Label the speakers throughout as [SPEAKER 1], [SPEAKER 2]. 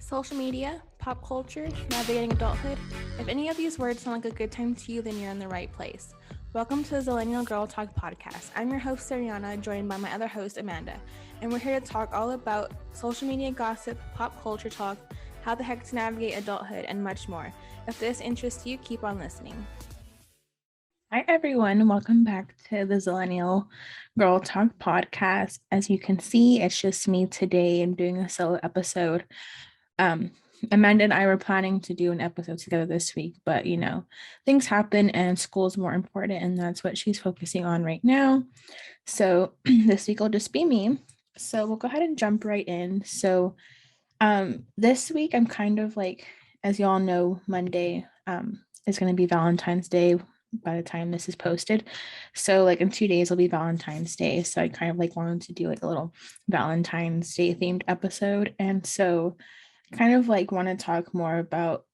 [SPEAKER 1] Social media, pop culture, navigating adulthood. If any of these words sound like a good time to you, then you're in the right place. Welcome to the Zillennial Girl Talk podcast. I'm your host, Seriana, joined by my other host, Amanda, and we're here to talk all about social media gossip, pop culture talk, how the heck to navigate adulthood, and much more. If this interests you, keep on listening. Hi, everyone. Welcome back to the Zillennial Girl Talk podcast. As you can see, it's just me today. I'm doing a solo episode. Amanda and I were planning to do an episode together this week, but things happen and school is more important, and that's what she's focusing on right now. So this week will just be me. So we'll go ahead and jump right in. So this week I'm kind of like, as y'all know, Monday is going to be Valentine's Day by the time this is posted. So like in 2 days will be Valentine's Day. So I kind of like wanted to do like a little Valentine's Day themed episode. And so kind of like want to talk more about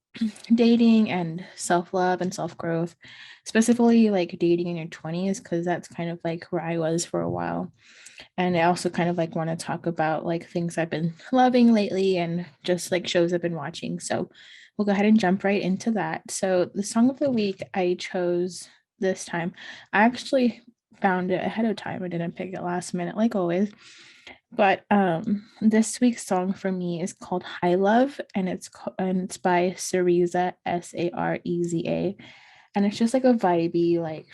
[SPEAKER 1] dating and self-love and self-growth, specifically like dating in your 20s, because that's kind of like where I was for a while. And I also kind of like want to talk about like things I've been loving lately and just like shows I've been watching. So we'll go ahead and jump right into that. So the song of the week I chose this time, I actually found it ahead of time. I didn't pick it last minute like always. But this week's song for me is called High Love, and it's by Sareza, Sareza, and it's just like a vibey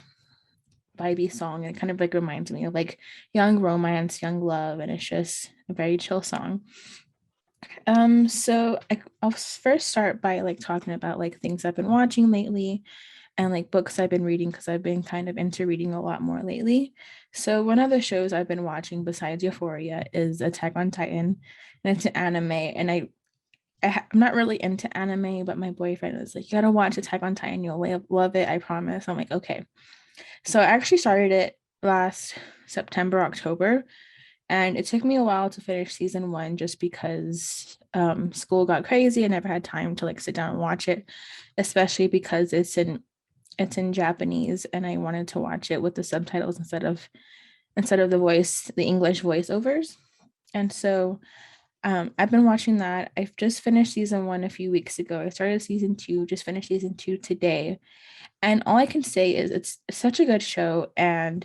[SPEAKER 1] song, and it kind of like reminds me of like young romance, young love, and it's just a very chill song. So I'll first start by like talking about like things I've been watching lately and like books I've been reading, because I've been kind of into reading a lot more lately. So one of the shows I've been watching besides Euphoria is Attack on Titan, and it's an anime. And I'm not really into anime, but my boyfriend was like, "You gotta watch Attack on Titan, you'll love it, I promise." I'm like, okay. So I actually started it last September, October, and it took me a while to finish season 1 just because school got crazy. I never had time to like sit down and watch it, especially because it's in Japanese, and I wanted to watch it with the subtitles instead of the English voiceovers. And so I've been watching that. I've just finished season 1 a few weeks ago. I started season 2, just finished season 2 today. And all I can say is it's such a good show, and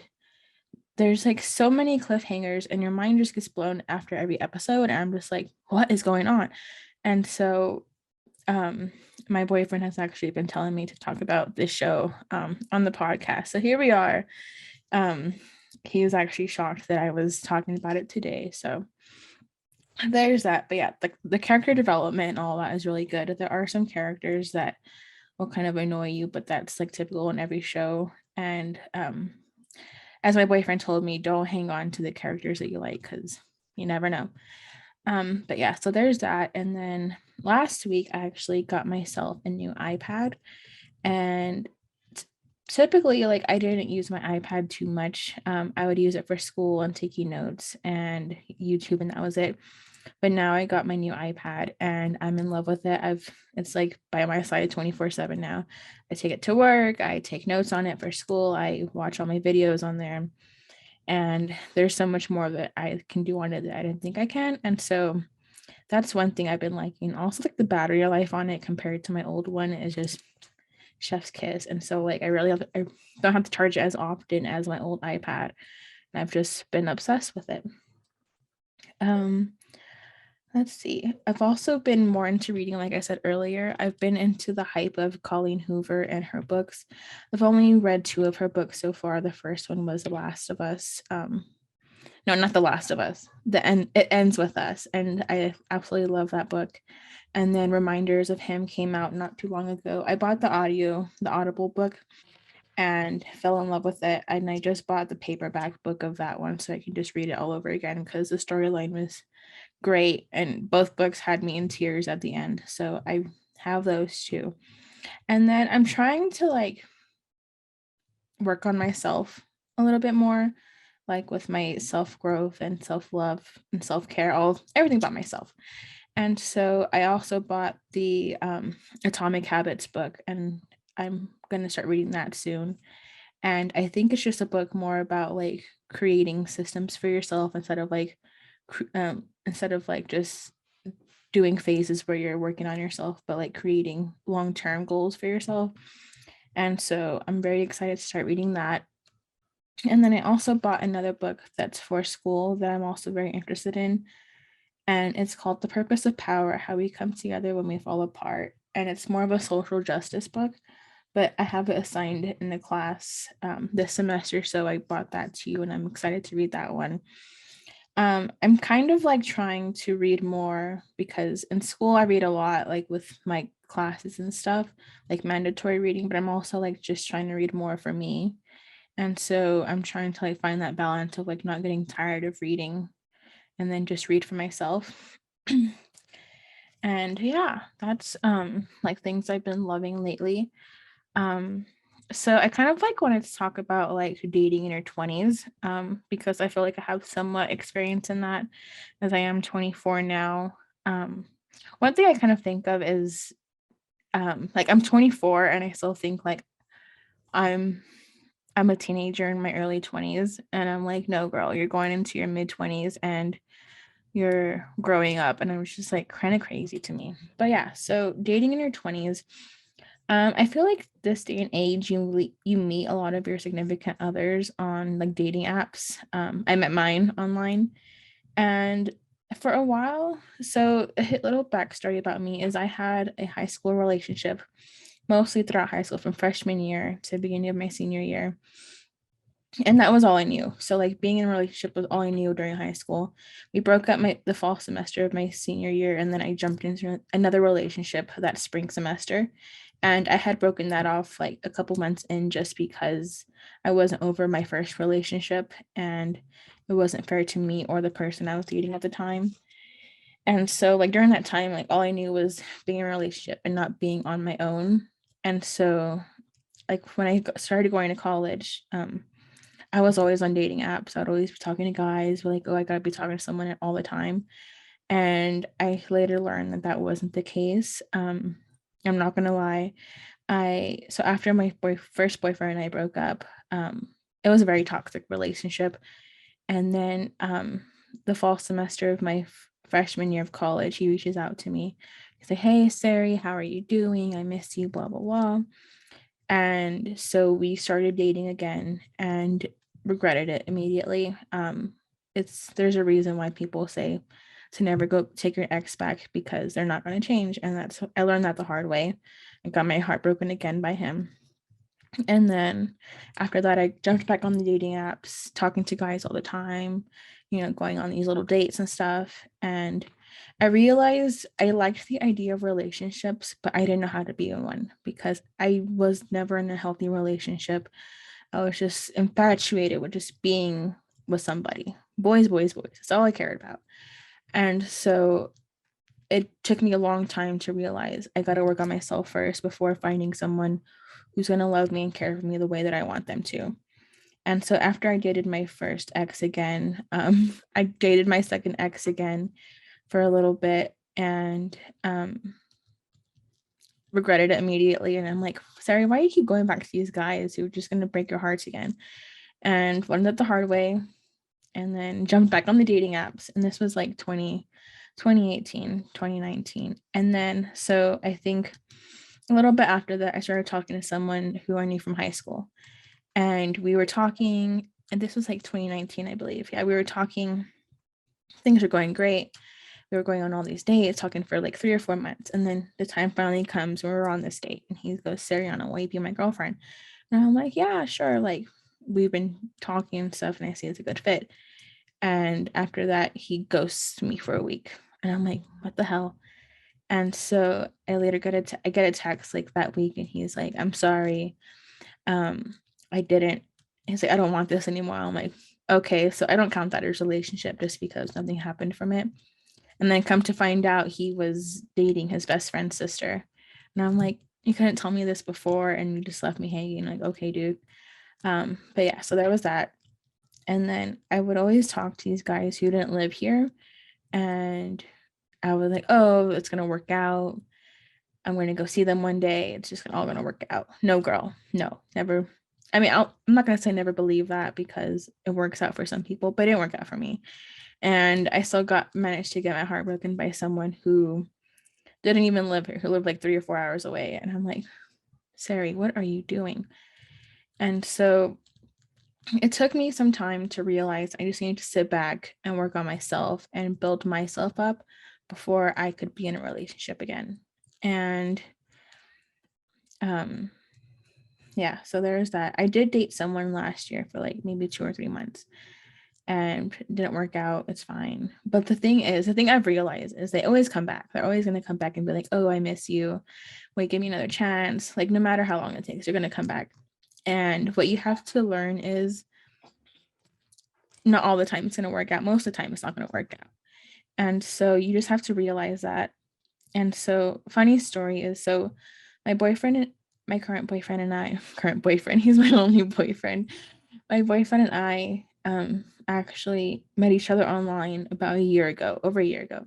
[SPEAKER 1] there's like so many cliffhangers, and your mind just gets blown after every episode. And I'm just like, what is going on? And so my boyfriend has actually been telling me to talk about this show on the podcast. So here we are. He was actually shocked that I was talking about it today. So there's that. But yeah, the character development and all that is really good. There are some characters that will kind of annoy you, but that's like typical in every show. And as my boyfriend told me, don't hang on to the characters that you like, because you never know. But yeah, so there's that. And then last week I actually got myself a new iPad, and typically like I didn't use my iPad too much. I would use it for school and taking notes and YouTube, and that was it. But now I got my new iPad and I'm in love with it. It's like by my side 24/7 now. I take it to work, I take notes on it for school, I watch all my videos on there. And there's so much more that I can do on it that I didn't think I can. And so that's one thing I've been liking. Also, like the battery life on it compared to my old one is just chef's kiss. And so like I don't have to charge it as often as my old iPad. And I've just been obsessed with it. Let's see. I've also been more into reading, like I said earlier. I've been into the hype of Colleen Hoover and her books. I've only read 2 of her books so far. The first one was The Last of Us. No, not The Last of Us. It Ends with Us, and I absolutely love that book. And then Reminders of Him came out not too long ago. I bought the Audible book, and fell in love with it. And I just bought the paperback book of that one so I can just read it all over again, because the storyline was great, and both books had me in tears at the end. So I have those 2. And then I'm trying to like work on myself a little bit more, like with my self-growth and self-love and self-care, everything about myself. And so I also bought the Atomic Habits book, and I'm going to start reading that soon. And I think it's just a book more about like creating systems for yourself instead of like just doing phases where you're working on yourself, but like creating long-term goals for yourself. And so I'm very excited to start reading that. And then I also bought another book that's for school that I'm also very interested in. And it's called The Purpose of Power: How We Come Together When We Fall Apart. And it's more of a social justice book, but I have it assigned in the class this semester. So I bought that too, and I'm excited to read that one. I'm kind of like trying to read more because in school I read a lot, like with my classes and stuff, like mandatory reading, but I'm also like just trying to read more for me. And so I'm trying to like find that balance of like not getting tired of reading and then just read for myself. And yeah, that's like things I've been loving lately. Um so I kind of like wanted to talk about like dating in your 20s because I feel like I have somewhat experience in that as I am 24 now. Um one thing I kind of think of is like I'm 24 and I still think like I'm I'm a teenager in my early 20s, and I'm like, no girl, you're going into your mid 20s and you're growing up. And it was just like kind of crazy to me. But yeah, so dating in your 20s, I feel like this day and age you meet a lot of your significant others on like dating apps. I met mine online, and for a while, so a little backstory about me is I had a high school relationship mostly throughout high school from freshman year to beginning of my senior year, and that was all I knew. So like being in a relationship was all I knew during high school. We broke up the fall semester of my senior year, and then I jumped into another relationship that spring semester. And I had broken that off like a couple months in just because I wasn't over my first relationship, and it wasn't fair to me or the person I was dating at the time. And so like during that time, like all I knew was being in a relationship and not being on my own. And so like when I started going to college, I was always on dating apps. I'd always be talking to guys, like, oh, I gotta be talking to someone all the time. And I later learned that that wasn't the case. I'm not gonna lie. So after my first boyfriend and I broke up, it was a very toxic relationship. And then the fall semester of my freshman year of college, he reaches out to me. He said, "Hey, Sari, how are you doing? I miss you, blah, blah, blah." And so we started dating again and regretted it immediately. There's a reason why people say to never go take your ex back because they're not going to change. And I learned that the hard way. I got my heart broken again by him. And then after that, I jumped back on the dating apps, talking to guys all the time, going on these little dates and stuff. And I realized I liked the idea of relationships, but I didn't know how to be in one because I was never in a healthy relationship. I was just infatuated with just being with somebody. Boys, boys, boys. That's all I cared about. And so it took me a long time to realize I got to work on myself first before finding someone who's going to love me and care for me the way that I want them to. And so after I dated my first ex again, I dated my second ex again for a little bit and regretted it immediately. And I'm like, sorry, why do you keep going back to these guys who are just going to break your hearts again? And learned it the hard way, and then jumped back on the dating apps. And this was like 2018, 2019. And then, so I think a little bit after that, I started talking to someone who I knew from high school. And we were talking, and this was like 2019, I believe. Yeah, we were talking, things were going great. We were going on all these dates, talking for like 3 or 4 months. And then the time finally comes, we were on this date, and he goes, Seriana, will you be my girlfriend? And I'm like, yeah, sure. Like, we've been talking and stuff, and I see it's a good fit. And after that, he ghosts me for a week. And I'm like, what the hell? And so I later I get a text like that week, and he's like, I'm sorry. Um, I didn't. He's like, I don't want this anymore. I'm like, okay, so I don't count that as a relationship just because nothing happened from it. And then come to find out he was dating his best friend's sister. And I'm like, you couldn't tell me this before and you just left me hanging. Like, okay, dude. But yeah, so there was that. And then I would always talk to these guys who didn't live here. And I was like, oh, it's gonna work out. I'm gonna go see them one day. It's just all gonna work out. No, girl, no, never. I mean, I'm not going to say never believe that because it works out for some people, but it didn't work out for me. And I still managed to get my heart broken by someone who didn't even live here, who lived like 3 or 4 hours away. And I'm like, Sari, what are you doing? And so it took me some time to realize I just needed to sit back and work on myself and build myself up before I could be in a relationship again. And yeah, so there's that. I did date someone last year for like maybe 2 or 3 months and didn't work out. It's fine. But the thing I've realized is they always come back. They're always going to come back and be like, oh, I miss you. Wait, give me another chance. Like, no matter how long it takes, you're going to come back. And what you have to learn is not all the time it's going to work out. Most of the time, it's not going to work out. And so you just have to realize that. And so, funny story is my boyfriend, my current boyfriend, he's my only boyfriend. My boyfriend and I actually met each other online about over a year ago.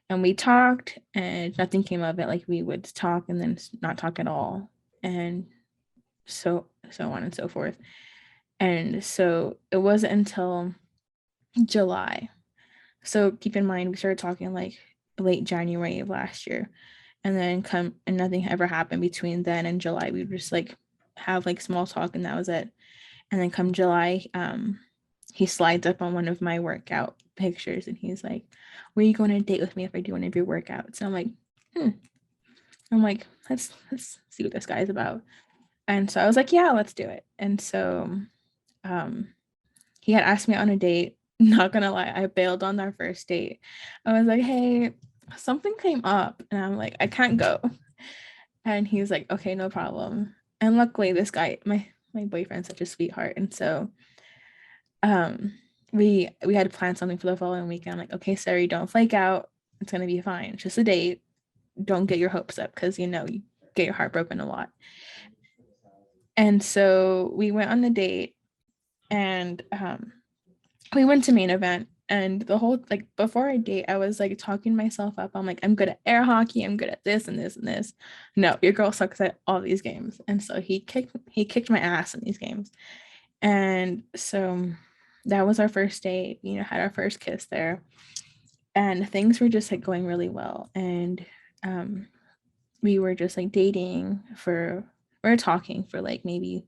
[SPEAKER 1] And we talked and nothing came of it. Like we would talk and then not talk at all. And so on and so forth. And so it wasn't until July. So keep in mind, we started talking like late January of last year. And then nothing ever happened between then and July. We would just like have like small talk and that was it. And then come July, he slides up on one of my workout pictures and he's like, where are you going on a date with me if I do one of your workouts? And I'm like, I'm like, let's see what this guy's about. And so I was like, yeah, let's do it. And so he had asked me on a date. Not gonna lie, I bailed on our first date. I was like, hey, something came up and I'm like, I can't go. And he's like, okay, no problem. And luckily this guy, my boyfriend's such a sweetheart. And so we had planned something for the following weekend. I'm like, okay, Sari, don't flake out. It's gonna be fine. It's just a date. Don't get your hopes up because you get your heart broken a lot. And so we went on the date and we went to main event and the whole like before I date, I was like talking myself up. I'm like, I'm good at air hockey, I'm good at this and this and this. No, your girl sucks at all these games. And so he kicked my ass in these games. And so that was our first date, had our first kiss there. And things were just like going really well. And we were just like we were talking for like maybe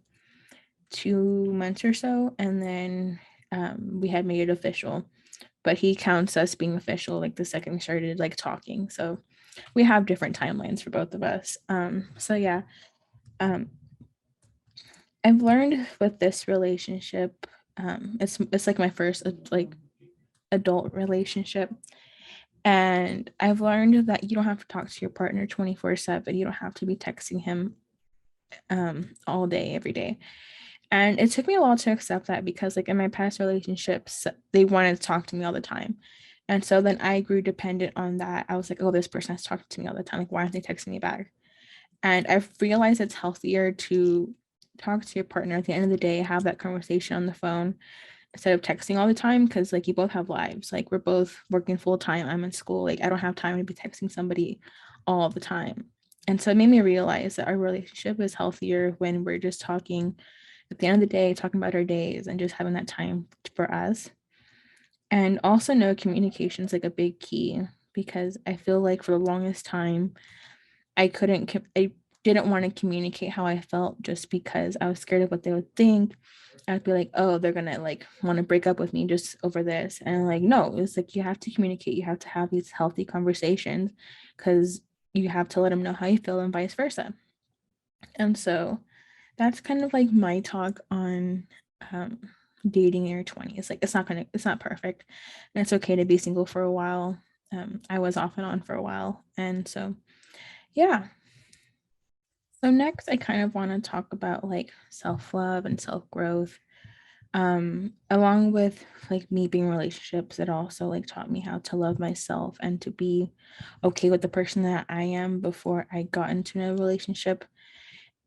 [SPEAKER 1] 2 months or so. And then we had made it official, but he counts us being official like the second we started like talking. So we have different timelines for both of us. So yeah, I've learned with this relationship, it's like my first like adult relationship. And I've learned that you don't have to talk to your partner 24/7. You don't have to be texting him all day, every day. And it took me a while to accept that because like in my past relationships, they wanted to talk to me all the time. And so then I grew dependent on that. I was like, oh, this person has talked to me all the time. Like, why aren't they texting me back? And I've realized it's healthier to talk to your partner at the end of the day, have that conversation on the phone instead of texting all the time. Cause like you both have lives. Like we're both working full time. I'm in school. Like I don't have time to be texting somebody all the time. And so it made me realize that our relationship is healthier when we're just talking at the end of the day, talking about our days and just having that time for us. And also know communication is like a big key because I feel like for the longest time, I didn't want to communicate how I felt just because I was scared of what they would think. I'd be like, oh, they're gonna like want to break up with me just over this. And like, no, it's like you have to communicate, you have to have these healthy conversations because you have to let them know how you feel and vice versa. And so that's kind of like my talk on dating in your 20s. Like it's not perfect. And it's okay to be single for a while. I was off and on for a while. And so yeah. So next I kind of want to talk about like self-love and self-growth. Along with like me being in relationships, it also like taught me how to love myself and to be okay with the person that I am before I got into a relationship.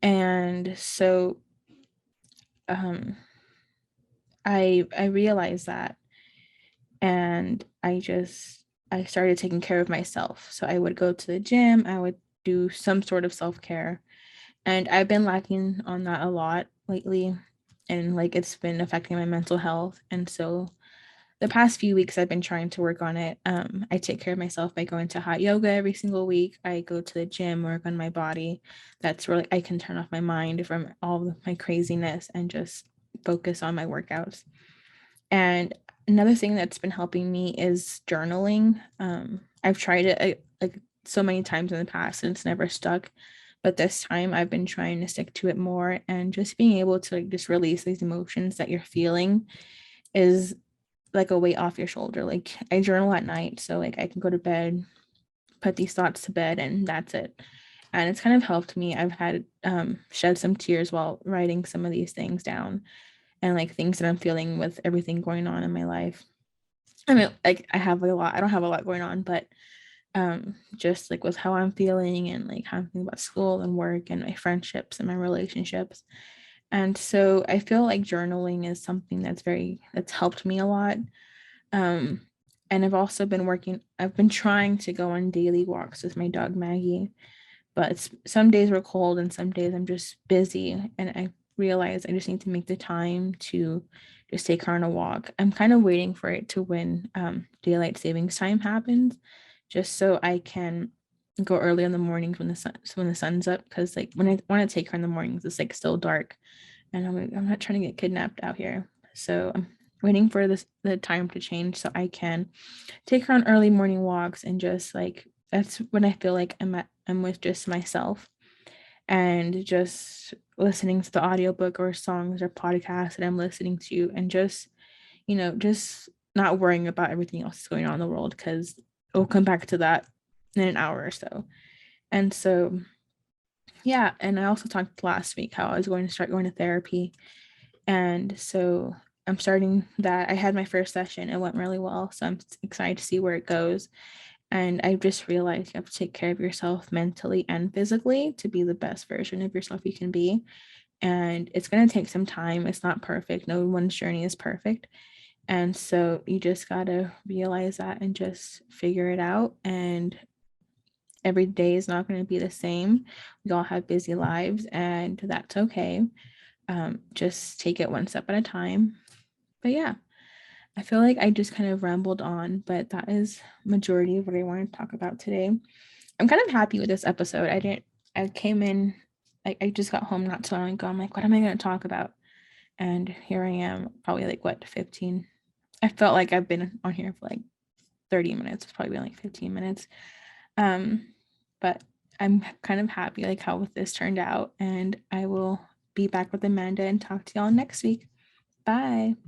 [SPEAKER 1] And so I realized that, and I started taking care of myself. So I would go to the gym, I would do some sort of self-care, and I've been lacking on that a lot lately, and like it's been affecting my mental health. And so the past few weeks I've been trying to work on it. I take care of myself by going to hot yoga every single week. I go to the gym, work on my body. That's where like, I can turn off my mind from all of my craziness and just focus on my workouts. And another thing that's been helping me is journaling. I've tried it like so many times in the past and it's never stuck. But this time I've been trying to stick to it more, and just being able to like just release these emotions that you're feeling is like a weight off your shoulder. Like I journal at night, so like I can go to bed, put these thoughts to bed, and that's it. And it's kind of helped me. I've had shed some tears while writing some of these things down, and like things that I'm feeling with everything going on in my life. I mean, like I have a lot. I don't have a lot going on, but just like with how I'm feeling and like how I'm thinking about school and work and my friendships and my relationships. And so I feel like journaling is something that's helped me a lot. um and I've been trying to go on daily walks with my dog Maggie, but some days we're cold and some days I'm just busy, and I realize I just need to make the time to just take her on a walk. I'm kind of waiting for it to when daylight savings time happens, just so I can go early in the mornings when the sun's up, because like when I want to take her in the mornings it's like still dark, and I'm not trying to get kidnapped out here. So I'm waiting for the time to change so I can take her on early morning walks, and just like that's when I feel like I'm with just myself, and just listening to the audiobook or songs or podcasts that I'm listening to, and just just not worrying about everything else that's going on in the world, because we'll come back to that in an hour or so. And so yeah, and I also talked last week how I was going to start going to therapy, and so I'm starting that. I had my first session, it went really well, so I'm excited to see where it goes. And I just realized you have to take care of yourself mentally and physically to be the best version of yourself you can be. And it's going to take some time. It's not perfect. No one's journey is perfect. And so you just got to realize that and just figure it out. And every day is not going to be the same. We all have busy lives, and that's okay. Just take it one step at a time. But yeah, I feel like I just kind of rambled on, but that is majority of what I wanted to talk about today. I'm kind of happy with this episode. I came in, I just got home not so long ago. I'm like, what am I going to talk about? And here I am, probably like what, 15. I felt like I've been on here for like 30 minutes. It's probably been like 15 minutes. Um, but I'm kind of happy like how this turned out. And I will be back with Amanda and talk to y'all next week. Bye.